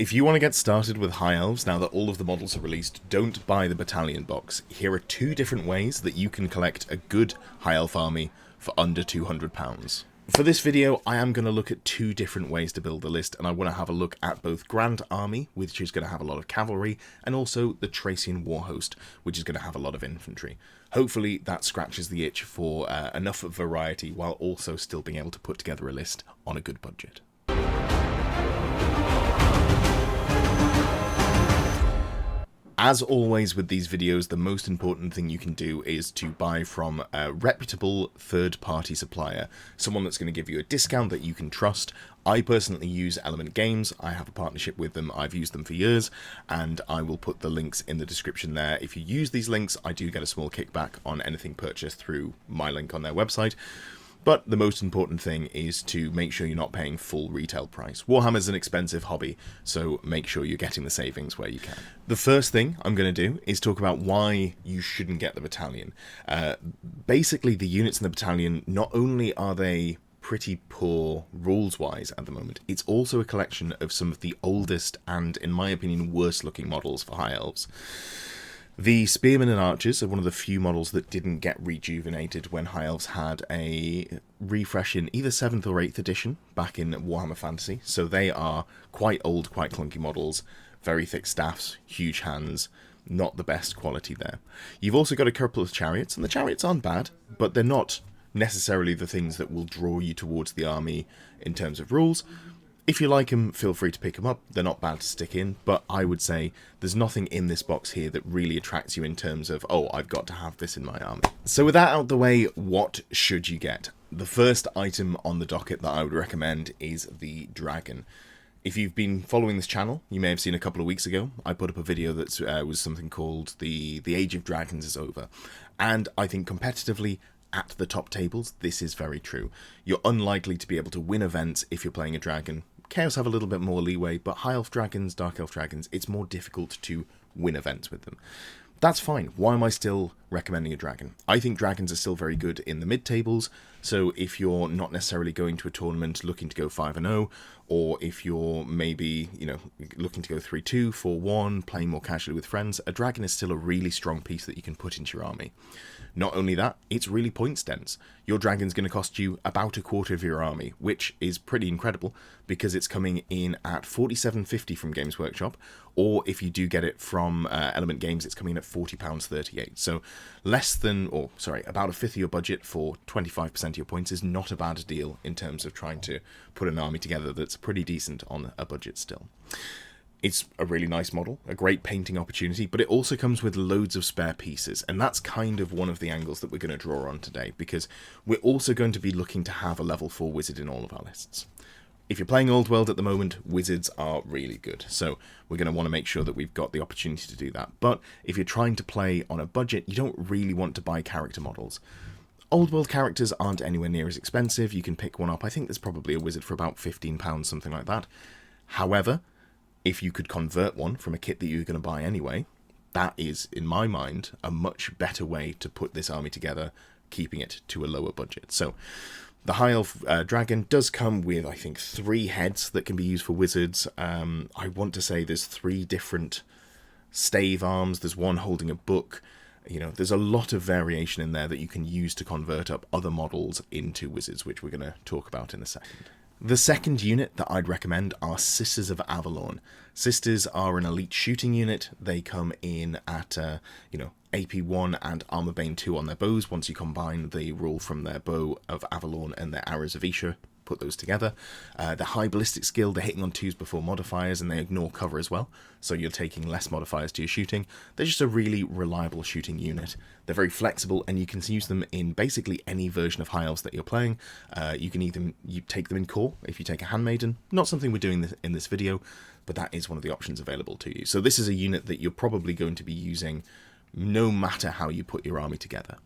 If you want to get started with High Elves now that all of the models are released, don't buy the Battalion box. Here are two different ways that you can collect a good High Elf army for under £200. For this video, I am going to look at two different ways to build the list, and I want to have a look at both Grand Army, which is going to have a lot of cavalry, and also the Thracian Warhost, which is going to have a lot of infantry. Hopefully that scratches the itch for enough variety while also still being able to put together a list on a good budget. As always with these videos, the most important thing you can do is to buy from a reputable third-party supplier, someone that's going to give you a discount that you can trust. I personally use Element Games. I have a partnership with them. I've used them for years, and I will put the links in the description there. If you use these links, I do get a small kickback on anything purchased through my link on their website. But the most important thing is to make sure you're not paying full retail price. Warhammer's an expensive hobby, so make sure you're getting the savings where you can. The first thing I'm going to do is talk about why you shouldn't get the Battalion. Basically, the units in the Battalion, not only are they pretty poor rules-wise at the moment, it's also a collection of some of the oldest and, in my opinion, worst-looking models for High Elves. The Spearmen and Archers are one of the few models that didn't get rejuvenated when High Elves had a refresh in either 7th or 8th edition back in Warhammer Fantasy. So they are quite old, quite clunky models, very thick staffs, huge hands, not the best quality there. You've also got a couple of chariots, and the chariots aren't bad, but they're not necessarily the things that will draw you towards the army in terms of rules. If you like them, feel free to pick them up. They're not bad to stick in, but I would say there's nothing in this box here that really attracts you in terms of, oh, I've got to have this in my army. So with that out the way, what should you get? The first item on the docket that I would recommend is the Dragon. If you've been following this channel, you may have seen a couple of weeks ago, I put up a video that was something called The Age of Dragons is Over. And I think competitively, at the top tables, this is very true. You're unlikely to be able to win events if you're playing a dragon. Chaos have a little bit more leeway, but High Elf dragons, Dark Elf dragons, it's more difficult to win events with them. That's fine. Why am I still recommending a dragon? I think dragons are still very good in the mid-tables, so if you're not necessarily going to a tournament looking to go 5-0, or if you're maybe, looking to go 3-2, 4-1, playing more casually with friends, a dragon is still a really strong piece that you can put into your army. Not only that, it's really points dense. Your dragon's going to cost you about a quarter of your army, which is pretty incredible because it's coming in at $47.50 from Games Workshop, or if you do get it from Element Games, it's coming in at £40.38. So about a fifth of your budget for 25% of your points is not a bad deal in terms of trying to put an army together that's pretty decent on a budget still. It's a really nice model, a great painting opportunity, but it also comes with loads of spare pieces, and that's kind of one of the angles that we're going to draw on today, because we're also going to be looking to have a level 4 wizard in all of our lists. If you're playing Old World at the moment, wizards are really good, so we're going to want to make sure that we've got the opportunity to do that. But if you're trying to play on a budget, you don't really want to buy character models. Old World characters aren't anywhere near as expensive. You can pick one up. I think there's probably a wizard for about £15, something like that. However, if you could convert one from a kit that you're going to buy anyway, that is, in my mind, a much better way to put this army together, keeping it to a lower budget. So the High Elf Dragon does come with, I think, 3 heads that can be used for wizards. I want to say there's 3 different stave arms. There's one holding a book. There's a lot of variation in there that you can use to convert up other models into wizards, which we're going to talk about in a second. The second unit that I'd recommend are Sisters of Avelorn. Sisters are an elite shooting unit. They come in at, AP1 and Armor Bane 2 on their bows. Once you combine the roll from their bow of Avelorn and their arrows of Isha, put those together. The high ballistic skill, they're hitting on 2s before modifiers, and they ignore cover as well, so you're taking less modifiers to your shooting. They're just a really reliable shooting unit. They're very flexible, and you can use them in basically any version of High Elves that you're playing. You can take them in core if you take a Handmaiden. Not something we're doing in this video, but that is one of the options available to you. So this is a unit that you're probably going to be using no matter how you put your army together.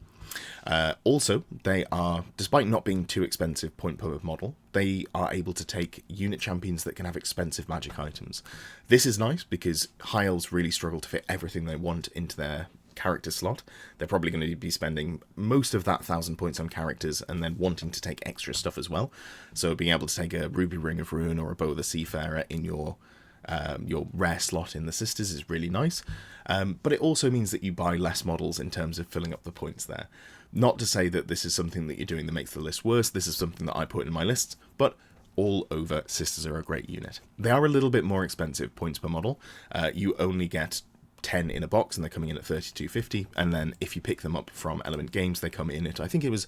Also, they are, despite not being too expensive point per model, they are able to take unit champions that can have expensive magic items. This is nice because High Elves really struggle to fit everything they want into their character slot. They're probably going to be spending most of that 1,000 points on characters and then wanting to take extra stuff as well. So being able to take a Ruby Ring of Ruin or a Bow of the Seafarer in your your rare slot in the Sisters is really nice, but it also means that you buy less models in terms of filling up the points there. Not to say that this is something that you're doing that makes the list worse, this is something that I put in my lists, but all over, Sisters are a great unit. They are a little bit more expensive points per model. You only get 10 in a box, and they're coming in at 32.50, and then if you pick them up from Element Games, they come in at, I think it was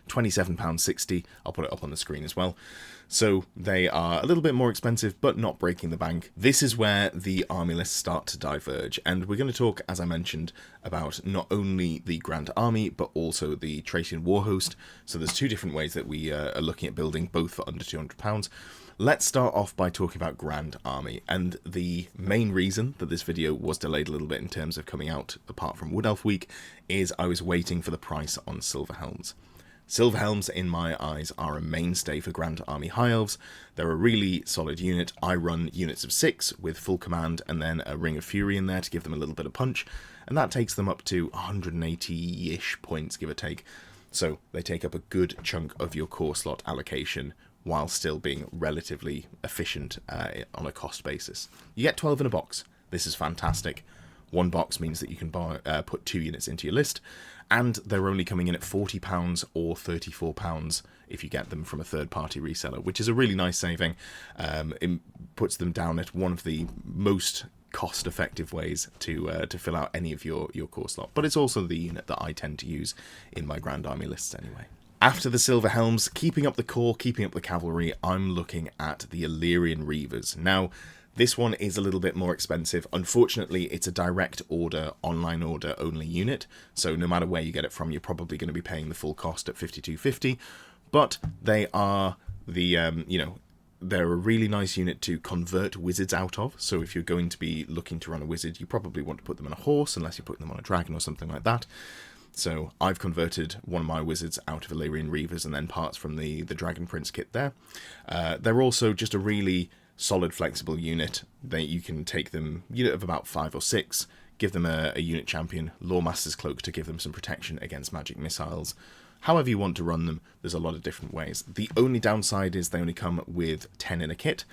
£27.60. I'll put it up on the screen as well. So they are a little bit more expensive, but not breaking the bank. This is where the army lists start to diverge, and we're going to talk, as I mentioned, about not only the Grand Army, but also the Tracian Warhost. So there's two different ways that we are looking at building, both for under £200. Let's start off by talking about Grand Army, and the main reason that this video was delayed a little bit in terms of coming out, apart from Wood Elf Week, is I was waiting for the price on Silver Helms. Silver Helms, in my eyes, are a mainstay for Grand Army High Elves. They're a really solid unit. I run units of 6 with full command and then a Ring of Fury in there to give them a little bit of punch, and that takes them up to 180-ish points, give or take. So they take up a good chunk of your core slot allocation while still being relatively efficient on a cost basis. You get 12 in a box. This is fantastic. One box means that you can put 2 units into your list, and they're only coming in at £40 or £34 if you get them from a third-party reseller, which is a really nice saving. It puts them down at one of the most cost-effective ways to fill out any of your core slot, but it's also the unit that I tend to use in my Grand Army lists anyway. After the Silver Helms, keeping up the core, keeping up the cavalry, I'm looking at the Elyrion Reavers. Now, this one is a little bit more expensive. Unfortunately, it's a direct order, online order only unit, so no matter where you get it from, you're probably going to be paying the full cost at $52.50, but they are the, they're a really nice unit to convert wizards out of. So if you're going to be looking to run a wizard, you probably want to put them on a horse, unless you're putting them on a dragon or something like that. So I've converted one of my wizards out of Elyrion Reavers and then parts from the Dragon Prince kit there. They're also just a really solid, flexible unit. You can take them, unit of about 5 or 6, give them a unit champion, Lawmaster's Cloak to give them some protection against magic missiles. However you want to run them, there's a lot of different ways. The only downside is they only come with 10 in a kit,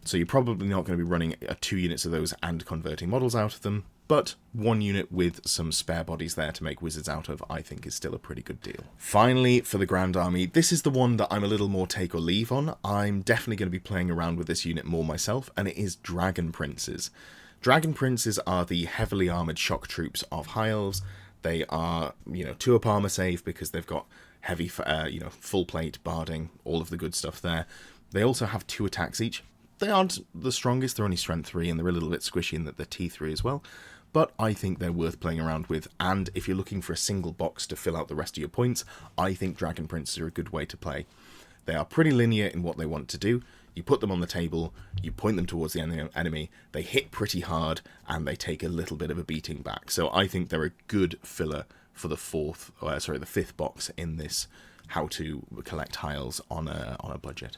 so you're probably not going to be running 2 units of those and converting models out of them, but 1 unit with some spare bodies there to make wizards out of, I think, is still a pretty good deal. Finally, for the Grand Army, this is the one that I'm a little more take or leave on. I'm definitely going to be playing around with this unit more myself, and it is Dragon Princes. Dragon Princes are the heavily armoured shock troops of High Elves. They are, 2 up armour save because they've got heavy, full plate, barding, all of the good stuff there. They also have 2 attacks each. They aren't the strongest, they're only strength 3, and they're a little bit squishy in that they're T3 as well. But I think they're worth playing around with, and if you're looking for a single box to fill out the rest of your points, I think Dragon Princes are a good way to play. They are pretty linear in what they want to do. You put them on the table, you point them towards the enemy, they hit pretty hard, and they take a little bit of a beating back. So I think they're a good filler for the 5th box in this how to collect High Elves on a budget.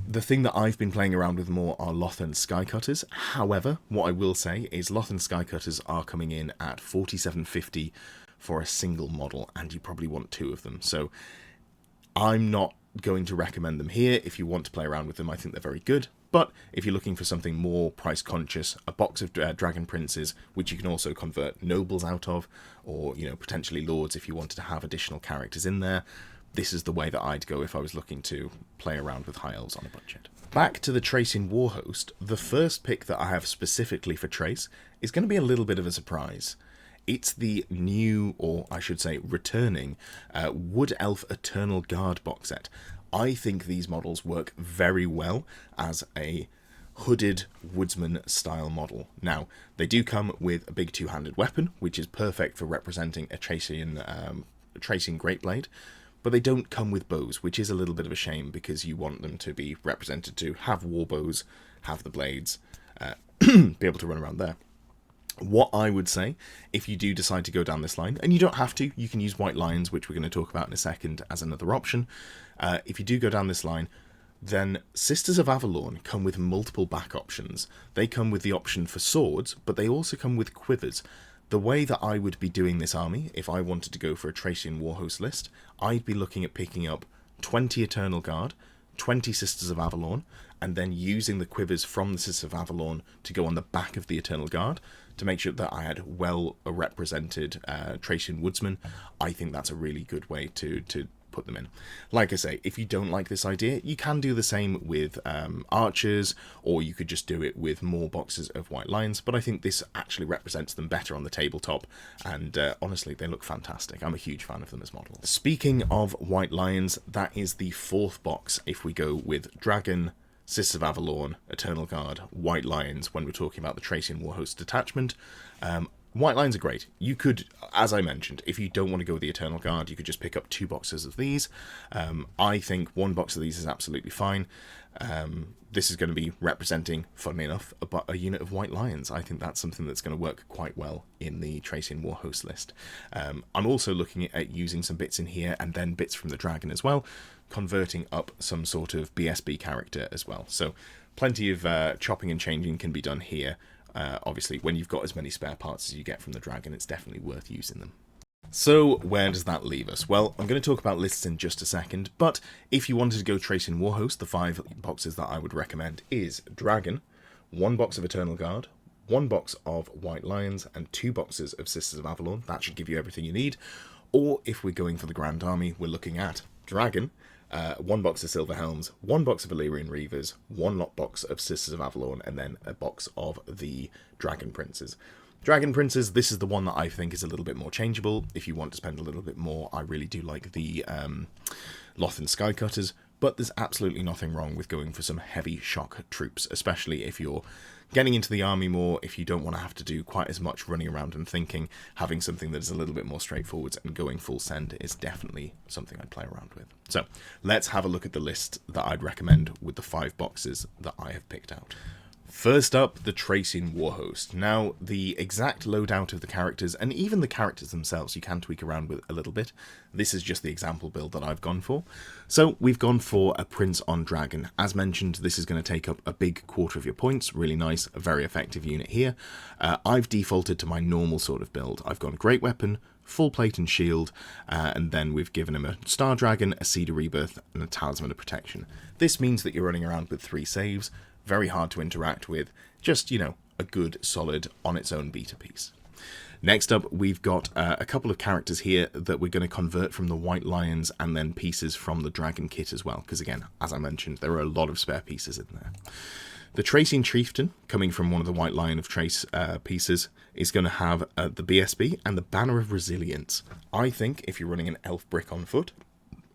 The thing that I've been playing around with more are Lothern Skycutters. However, what I will say is Lothern Skycutters are coming in at $47.50 for a single model, and you probably want 2 of them. So I'm not going to recommend them here. If you want to play around with them, I think they're very good. But if you're looking for something more price conscious, a box of Dragon Princes, which you can also convert nobles out of, or potentially lords if you wanted to have additional characters in there, this is the way that I'd go if I was looking to play around with High Elves on a budget. Back to the Tracian Warhost, the first pick that I have specifically for Trace is going to be a little bit of a surprise. It's the new, or I should say returning, Wood Elf Eternal Guard box set. I think these models work very well as a hooded woodsman style model. Now, they do come with a big 2-handed weapon, which is perfect for representing a Tracian Greatblade, but they don't come with bows, which is a little bit of a shame because you want them to be represented to have war bows, have the blades, be able to run around there. What I would say, if you do decide to go down this line, and you don't have to, you can use White Lions, which we're going to talk about in a second, as another option. If you do go down this line, then Sisters of Avelorn come with multiple back options. They come with the option for swords, but they also come with quivers. The way that I would be doing this army, if I wanted to go for a Tracian Warhost list, I'd be looking at picking up 20 Eternal Guard, 20 Sisters of Avelorn, and then using the quivers from the Sisters of Avelorn to go on the back of the Eternal Guard to make sure that I had well represented Thracian woodsmen. I think that's a really good way to put them in. Like I say, if you don't like this idea, you can do the same with archers, or you could just do it with more boxes of white lions, but I think this actually represents them better on the tabletop, and honestly, they look fantastic. I'm a huge fan of them as models. Speaking of white lions, that is the fourth box if we go with Dragon, Sisters of Avelorn, Eternal Guard, White Lions, when we're talking about the Thracian Warhost detachment. White Lions are great. You could, as I mentioned, if you don't want to go with the Eternal Guard, you could just pick up 2 boxes of these. I think 1 box of these is absolutely fine. This is going to be representing, funnily enough, a unit of White Lions. I think that's something that's going to work quite well in the Thracian Warhost list. I'm also looking at using some bits in here, and then bits from the Dragon as well, converting up some sort of BSB character as well. So plenty of chopping and changing can be done here. Obviously, when you've got as many spare parts as you get from the Dragon, it's definitely worth using them. So, where does that leave us? Well, I'm going to talk about lists in just a second, but if you wanted to go Thracian Warhost, the 5 boxes that I would recommend is Dragon, 1 box of Eternal Guard, 1 box of White Lions, and 2 boxes of Sisters of Avelorn. That should give you everything you need. Or, if we're going for the Grand Army, we're looking at Dragon, 1 box of Silver Helms, 1 box of Elyrion Reavers, 1 lot box of Sisters of Avelorn, and then a box of the Dragon Princes. Dragon Princes, this is the one that I think is a little bit more changeable. If you want to spend a little bit more, I really do like the Lothan Skycutters, but there's absolutely nothing wrong with going for some heavy shock troops, especially if you're getting into the army more, if you don't want to have to do quite as much running around and thinking. Having something that is a little bit more straightforward and going full send is definitely something I'd play around with. So let's have a look at the list that I'd recommend with the 5 boxes that I have picked out. First up, the Thracian Warhost. Now, the exact loadout of the characters, and even the characters themselves, you can tweak around with a little bit. This is just the example build that I've gone for. So, we've gone for a Prince on Dragon. As mentioned, this is going to take up a big quarter of your points. Really nice, a very effective unit here. I've defaulted to my normal sort of build. I've gone Great Weapon, full plate and shield, and then we've given him a Star Dragon, a Seed of Rebirth, and a Talisman of Protection. This means that you're running around with 3 saves. Very hard to interact with, just, you know, a good, solid, on its own beta piece. Next up, we've got a couple of characters here that we're going to convert from the White Lions and then pieces from the Dragon kit as well, because again, as I mentioned, there are a lot of spare pieces in there. The Thracian Chieftain, coming from one of the White Lion of Trace pieces, is going to have the BSB and the Banner of Resilience. I think, if you're running an elf brick on foot,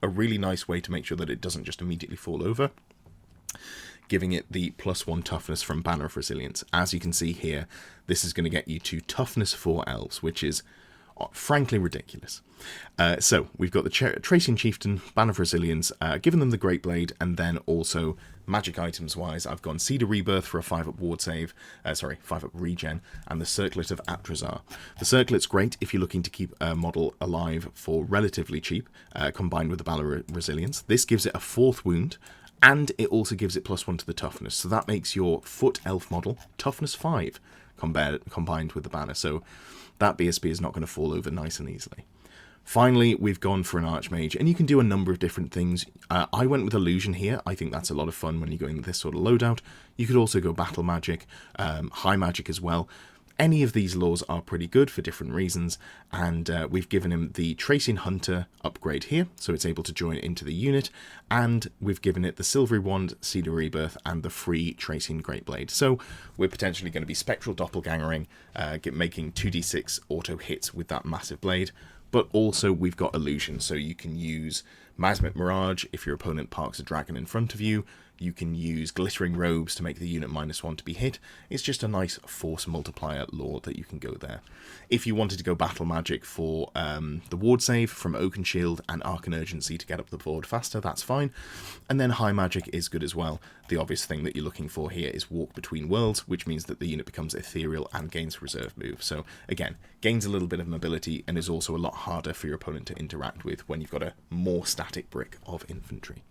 a really nice way to make sure that it doesn't just immediately fall over, giving it the +1 toughness from Banner of Resilience. As you can see here, this is going to get you to toughness 4 elves, which is frankly ridiculous. So we've got the Thracian Chieftain, Banner of Resilience, given them the Great Blade, and then also magic items wise, I've gone Seed of Rebirth for a 5-up ward save, 5-up regen, and the Circlet of Atrazar. The Circlet's great if you're looking to keep a model alive for relatively cheap, combined with the Banner of Resilience. This gives it a 4th wound, and it also gives it +1 to the toughness. So that makes your foot elf model toughness 5 combined with the banner. So that BSB is not going to fall over nice and easily. Finally, we've gone for an Archmage, and you can do a number of different things. I went with Illusion here. I think that's a lot of fun when you're going with this sort of loadout. You could also go Battle Magic, High Magic as well. Any of these laws are pretty good for different reasons, and we've given him the Thracian Hunter upgrade here, so it's able to join into the unit, and we've given it the Silvery Wand, Seed of Rebirth, and the free Thracian Great Blade. So we're potentially going to be Spectral Doppelgangering, making 2d6 auto hits with that massive blade, but also we've got Illusion, so you can use Masmit Mirage if your opponent parks a dragon in front of you. You can use Glittering Robes to make the unit -1 to be hit. It's just a nice force multiplier lore that you can go there. If you wanted to go Battle Magic for the ward save from Oaken Shield and Arcane Urgency to get up the board faster, that's fine. And then High Magic is good as well. The obvious thing that you're looking for here is Walk Between Worlds, which means that the unit becomes ethereal and gains reserve move. So again, gains a little bit of mobility and is also a lot harder for your opponent to interact with when you've got a more static brick of infantry.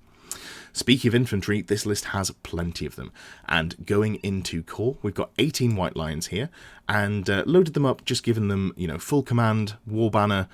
Speaking of infantry, this list has plenty of them, and going into core, we've got 18 White Lions here, and loaded them up, just given them, you know, full command, war banner,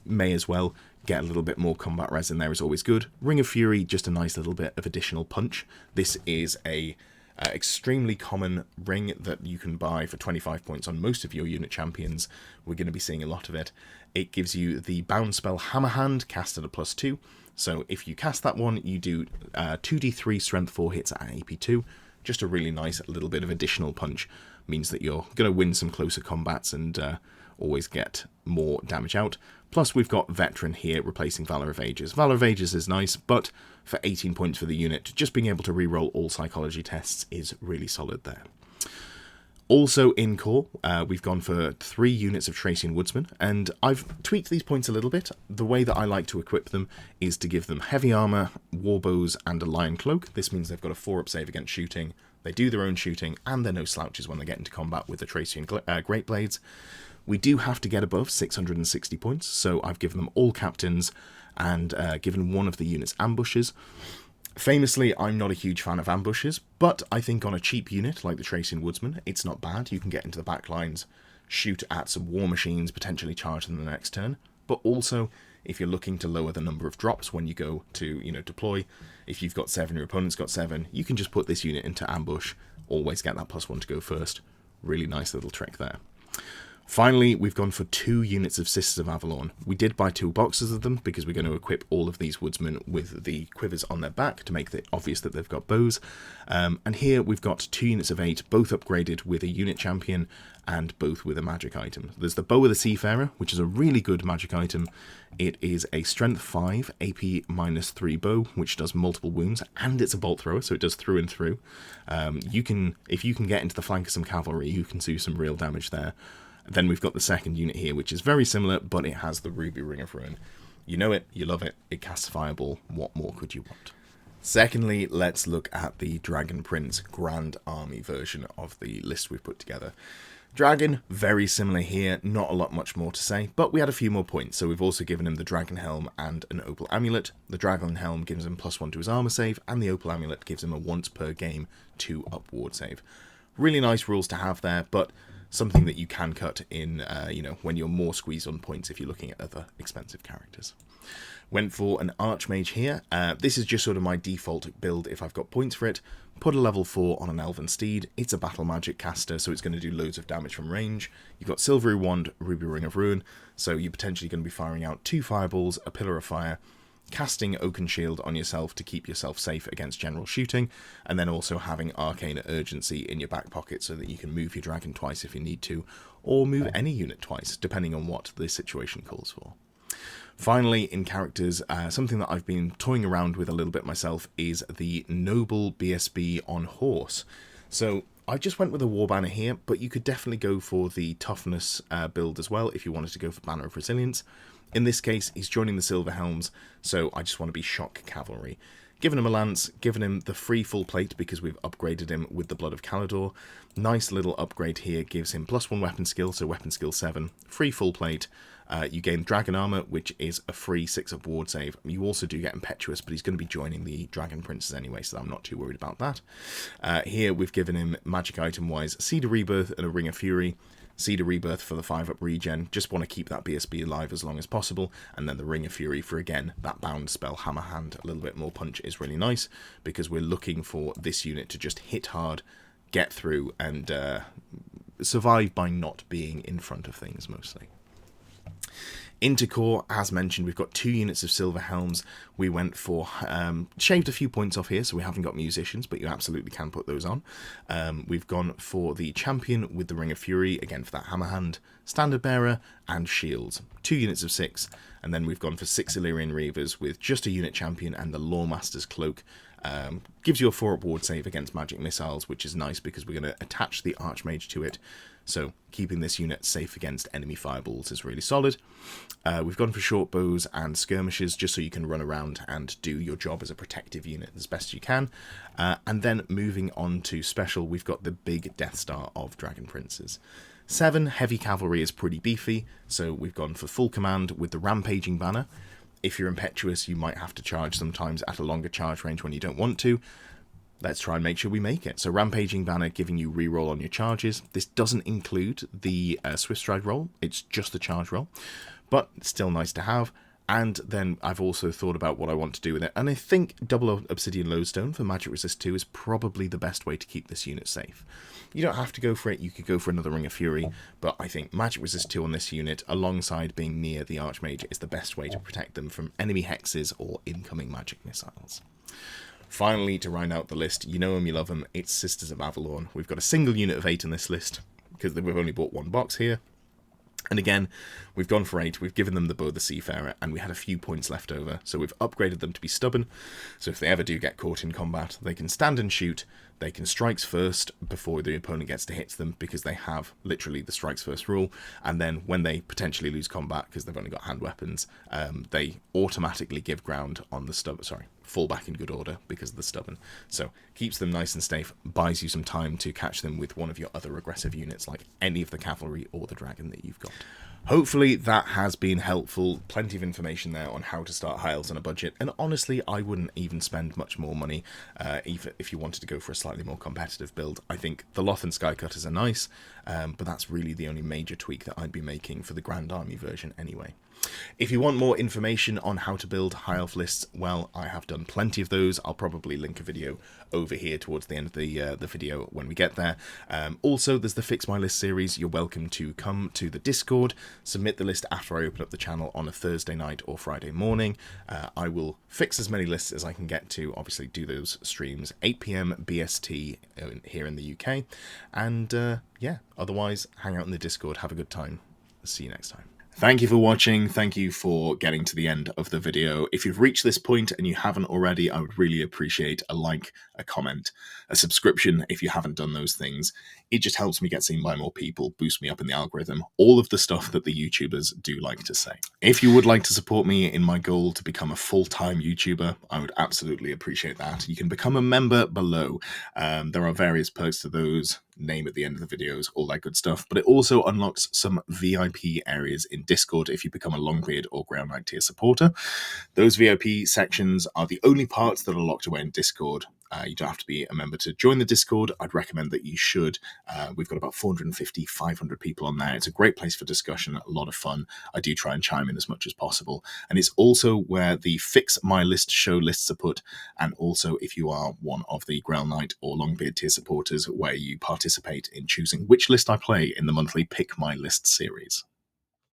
may as well, get a little bit more combat res in there is always good. Ring of Fury, just a nice little bit of additional punch. This is a extremely common ring that you can buy for 25 points on most of your unit champions. We're going to be seeing a lot of it. It gives you the bound spell Hammer Hand, cast at a +2. So if you cast that one, you do 2d3 strength 4 hits at AP2. Just a really nice little bit of additional punch. Means that you're going to win some closer combats and always get more damage out. Plus we've got Veteran here replacing Valor of Ages. Valor of Ages is nice, but for 18 points for the unit, just being able to reroll all psychology tests is really solid there. Also in core, we've gone for 3 units of Thracian Woodsmen, and I've tweaked these points a little bit. The way that I like to equip them is to give them heavy armor, warbows, and a lion cloak. This means they've got a 4-up save against shooting, they do their own shooting, and they're no slouches when they get into combat with the Thracian Great Blades. We do have to get above 660 points, so I've given them all captains and given one of the units ambushes. Famously, I'm not a huge fan of ambushes, but I think on a cheap unit like the Thracian Woodsman, it's not bad. You can get into the back lines, shoot at some war machines, potentially charge them the next turn, but also if you're looking to lower the number of drops when you go to, deploy, if you've got 7, your opponent's got 7, you can just put this unit into ambush, always get that +1 to go first. Really nice little trick there. Finally, we've gone for 2 units of Sisters of Avelorn. We did buy 2 boxes of them because we're going to equip all of these woodsmen with the quivers on their back to make it obvious that they've got bows. And here we've got 2 units of 8, both upgraded with a unit champion and both with a magic item. There's the Bow of the Seafarer, which is a really good magic item. It is a strength 5, AP -3 bow, which does multiple wounds, and it's a bolt thrower, so it does through and through. If you can get into the flank of some cavalry, you can do some real damage there. Then we've got the second unit here, which is very similar, but it has the Ruby Ring of Ruin. You know it, you love it, it casts Fireball, what more could you want? Secondly, let's look at the Dragon Prince Grand Army version of the list we've put together. Dragon, very similar here, not a lot much more to say, but we had a few more points, so we've also given him the Dragon Helm and an Opal Amulet. The Dragon Helm gives him +1 to his armor save, and the Opal Amulet gives him a once per game 2-up ward save. Really nice rules to have there, but something that you can cut in, when you're more squeezed on points if you're looking at other expensive characters. Went for an Archmage here. This is just sort of my default build if I've got points for it. Put a level 4 on an Elven Steed. It's a battle magic caster, so it's going to do loads of damage from range. You've got Silvery Wand, Ruby Ring of Ruin, so you're potentially going to be firing out 2 fireballs, a Pillar of Fire, casting Oaken Shield on yourself to keep yourself safe against general shooting, and then also having Arcane Urgency in your back pocket so that you can move your dragon twice if you need to, or move any unit twice, depending on what the situation calls for. Finally, in characters, something that I've been toying around with a little bit myself is the Noble BSB on horse. So I just went with a War Banner here, but you could definitely go for the Toughness build as well if you wanted to go for Banner of Resilience. In this case, he's joining the Silver Helms, so I just want to be Shock Cavalry. Giving him a lance, giving him the free full plate because we've upgraded him with the Blood of Caledor. Nice little upgrade here, gives him +1 weapon skill, so weapon skill 7, free full plate. You gain Dragon Armor, which is a free 6-up ward save. You also do get Impetuous, but he's going to be joining the Dragon Princes anyway, so I'm not too worried about that. Here we've given him magic item-wise Seed of Rebirth and a Ring of Fury. Seed of Rebirth for the 5-up regen, just want to keep that BSB alive as long as possible, and then the Ring of Fury for, again, that bound spell Hammer Hand. A little bit more punch is really nice, because we're looking for this unit to just hit hard, get through, and survive by not being in front of things, mostly. Into core, as mentioned, we've got 2 units of Silver Helms. We went for, shaved a few points off here, so we haven't got musicians, but you absolutely can put those on. We've gone for the champion with the Ring of Fury, again for that Hammer Hand, Standard Bearer, and Shields. 2 units of 6, and then we've gone for 6 Elyrion Reavers with just a unit champion and the Lawmaster's Cloak. Gives you a 4-up ward save against magic missiles, which is nice because we're going to attach the Archmage to it. So keeping this unit safe against enemy fireballs is really solid. We've gone for short bows and skirmishes just so you can run around and do your job as a protective unit as best you can. And then moving on to special, we've got the big Death Star of Dragon Princes. 7 heavy cavalry is pretty beefy, so we've gone for full command with the Rampaging Banner. If you're impetuous, you might have to charge sometimes at a longer charge range when you don't want to. Let's try and make sure we make it. So Rampaging Banner giving you reroll on your charges. This doesn't include the Swift Stride roll. It's just the charge roll. But it's still nice to have. And then I've also thought about what I want to do with it. And I think double Obsidian Lodestone for Magic Resist 2 is probably the best way to keep this unit safe. You don't have to go for it. You could go for another Ring of Fury. But I think Magic Resist 2 on this unit, alongside being near the Archmage, is the best way to protect them from enemy hexes or incoming magic missiles. Finally, to round out the list, you know them, you love them, it's Sisters of Avelorn. We've got a single unit of 8 in this list, because we've only bought one box here. And again, we've gone for 8, we've given them the Bow of the Seafarer, and we had a few points left over, so we've upgraded them to be stubborn, so if they ever do get caught in combat, they can stand and shoot, they can strikes first before the opponent gets to hit them, because they have literally the strikes first rule, and then when they potentially lose combat, because they've only got hand weapons, they automatically give ground on the stubborn, fall back in good order because of the stubborn. So keeps them nice and safe, buys you some time to catch them with one of your other aggressive units like any of the cavalry or the dragon that you've got. Hopefully that has been helpful. Plenty of information there on how to start High Elves on a budget, and honestly I wouldn't even spend much more money even if you wanted to go for a slightly more competitive build. I think the Loth and Skycutters are nice, but that's really the only major tweak that I'd be making for the Grand Army version anyway. If you want more information on how to build High Elf lists, well, I have done plenty of those. I'll probably link a video over here towards the end of the video when we get there. Also, there's the Fix My List series. You're welcome to come to the Discord, submit the list after I open up the channel on a Thursday night or Friday morning. I will fix as many lists as I can get to, obviously do those streams 8 PM BST here in the UK. And yeah, otherwise, hang out in the Discord, have a good time. See you next time. Thank you for watching, thank you for getting to the end of the video. If you've reached this point and you haven't already, I would really appreciate a like, a comment, a subscription if you haven't done those things. It just helps me get seen by more people, boost me up in the algorithm, all of the stuff that the YouTubers do like to say. If you would like to support me in my goal to become a full-time YouTuber, I would absolutely appreciate that. You can become a member below. There are various perks to those, name at the end of the videos, all that good stuff, but it also unlocks some VIP areas in Discord if you become a Longbeard or Ground Knight tier supporter. Those VIP sections are the only parts that are locked away in Discord. You don't have to be a member to join the Discord. I'd recommend that you should. We've got about 450, 500 people on there. It's a great place for discussion, a lot of fun. I do try and chime in as much as possible. And it's also where the Fix My List show lists are put, and also if you are one of the Ground Knight or Longbeard tier supporters, where you participate in choosing which list I play in the monthly Pick My List series.